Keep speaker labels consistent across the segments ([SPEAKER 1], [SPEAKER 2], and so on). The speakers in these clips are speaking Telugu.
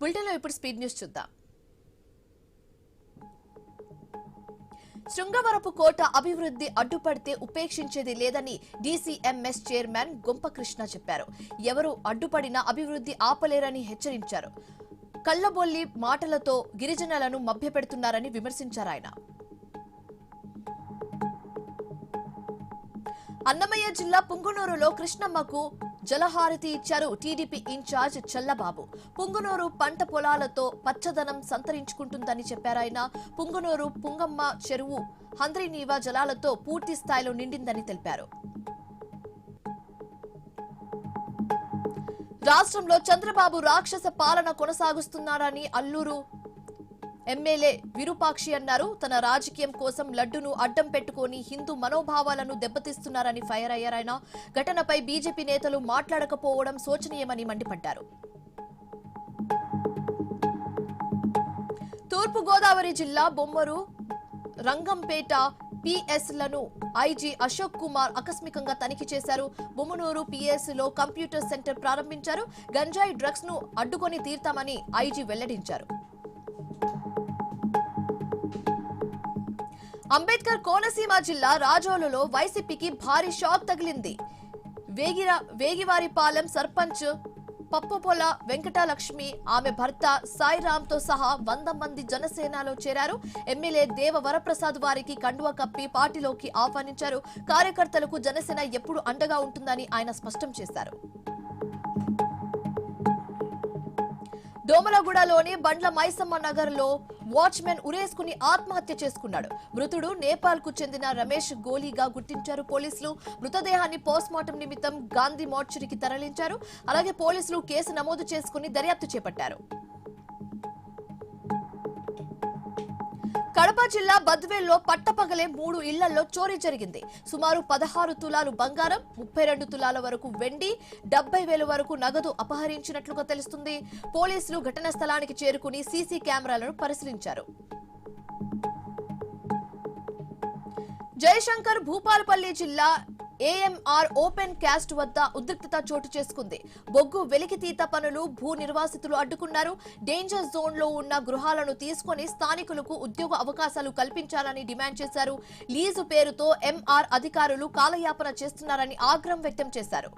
[SPEAKER 1] బులెటిన్లో ఇప్పుడు స్పీడ్ న్యూస్ చూద్దాం. శృంగవరపు కోట అభివృద్ధి అడ్డుపడితే ఉపేక్షించేది లేదని డీసీఎంఎస్ చైర్మన్ గొంపకృష్ణ చెప్పారు. ఎవరు అడ్డుపడినా అభివృద్ధి ఆపలేరని హెచ్చరించారు. కళ్లబొల్లి మాటలతో గిరిజనులను మభ్యపెడుతున్నారని విమర్శించారు ఆయన. అన్నమయ్య జిల్లా పుంగనూరులో కృష్ణమ్మకు జలహారతి ఇచ్చారు టీడీపీ ఇన్ఛార్జ్ చల్లబాబు. పుంగనూరు పంట పొలాలతో పచ్చదనం సంతరించుకుంటుందని చెప్పారాయన. పుంగనూరు పుంగమ్మ చెరువు హంద్రీనీవా జలాలతో పూర్తి స్థాయిలో నిండిందని తెలిపారు. రాష్ట్రంలో చంద్రబాబు రాక్షస పాలన కొనసాగిస్తున్నారని అల్లూరు ఎమ్మెల్యే విరూపాక్షి అన్నారు. తన రాజకీయం కోసం లడ్డును అడ్డం పెట్టుకుని హిందూ మనోభావాలను దెబ్బతీస్తున్నారని ఫైర్ అయ్యారాయన. ఘటనపై బీజేపీ నేతలు మాట్లాడకపోవడం శోచనీయమని మండిపడ్డారు. తూర్పు గోదావరి జిల్లా బొమ్మరు రంగంపేట పిఎస్లను ఐజీ అశోక్ కుమార్ ఆకస్మికంగా తనిఖీ చేశారు. బొమ్మనూరు పిఎస్ లో కంప్యూటర్ సెంటర్ ప్రారంభించారు. గంజాయి డ్రగ్స్ ను అడ్డుకొని తీర్తామని ఐజీ వెల్లడించారు. అంబేద్కర్ కోనసీమ జిల్లా రాజోలులో వైసీపీకి భారీ షాక్ తగిలింది. వేగివారిపాలెం సర్పంచ్ పప్పుపొల వెంకటలక్ష్మి, ఆమె భర్త సాయిరాంతో సహా 100 మంది జనసేనలో చేరారు. ఎమ్మెల్యే దేవ వరప్రసాద్ వారికి కండువా కప్పి పార్టీలోకి ఆహ్వానించారు. కార్యకర్తలకు జనసేన ఎప్పుడు అండగా ఉంటుందని ఆయన స్పష్టం చేశారు. దోమలగూడలోని బండ్ల మైసమ్మ నగర్ లో వాచ్మెన్ ఉరేసుకుని ఆత్మహత్య చేసుకున్నాడు. మృతుడు నేపాల్ కు చెందిన రమేష్ గోలీగా గుర్తించారు పోలీసులు. మృతదేహాన్ని పోస్ట్మార్టం నిమిత్తం గాంధీ మోర్చరీకి తరలించారు. అలాగే పోలీసులు కేసు నమోదు చేసుకుని దర్యాప్తు చేపట్టారు. కడప జిల్లా బద్వేల్లో పట్టపగలే 3 ఇళ్లలో చోరీ జరిగింది. సుమారు 16 తులాలు బంగారం, 32 తులాల వరకు వెండి, 70,000 వరకు నగదు అపహరించినట్లుగా తెలుస్తుంది. పోలీసులు ఘటనా స్థలానికి చేరుకుని సీసీ కెమెరాలను పరిశీలించారు. జయశంకర్ భూపాలపల్లి జిల్లా ఏఎంఆర్ ఓపెన్ క్యాస్ట్ వద్ద ఉద్రిక్తత చోటు చేసుకుంది. బొగ్గు వెలికితీత పనులు భూ నిర్వాసితులు అడ్డుకున్నారు. డేంజర్ జోన్ లో ఉన్న గృహాలను తీసుకుని స్థానికులకు ఉద్యోగ అవకాశాలు కల్పించాలని డిమాండ్ చేశారు. లీజు పేరుతో ఎంఆర్ అధికారులు కాలయాపన చేస్తున్నారని ఆగ్రహం వ్యక్తం చేశారు.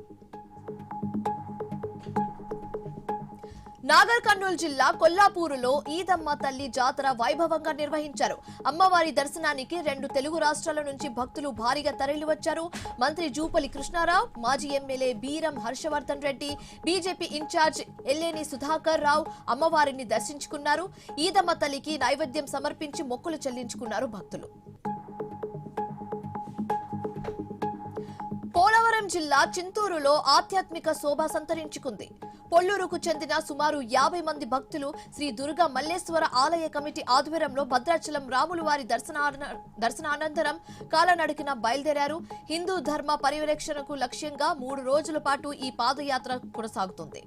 [SPEAKER 1] నాగర్ కర్నూలు జిల్లా కొల్లాపూరులో ఈదమ్మ తల్లి జాతర వైభవంగా నిర్వహించారు. అమ్మవారి దర్శనానికి 2 తెలుగు రాష్ట్రాల నుంచి భక్తులు భారీగా తరలివచ్చారు. మంత్రి జూపల్లి కృష్ణారావు, మాజీ MLA Beeram Harshavardhan Reddy, BJP in charge Yelleni Sudhakar Rao అమ్మవారిని దర్శించుకున్నారు. ఈదమ్మ తల్లికి నైవేద్యం సమర్పించి మొక్కులు చెల్లించుకున్నారు భక్తులు. పోలవరం జిల్లా చింతూరులో ఆధ్యాత్మిక శోభ సంతరించుకుంది. పొల్లూరుకు చెందిన సుమారు 50 మంది భక్తులు శ్రీ దుర్గా మల్లేశ్వర ఆలయ కమిటీ ఆధ్వర్యంలో భద్రాచలం రాములవారి దర్శనానంతరం కాలనడకన బయలుదేరారు. హిందూ ధర్మ పరిరక్షణకు లక్ష్యంగా 3 రోజుల పాటు ఈ పాదయాత్ర కొనసాగుతుంది.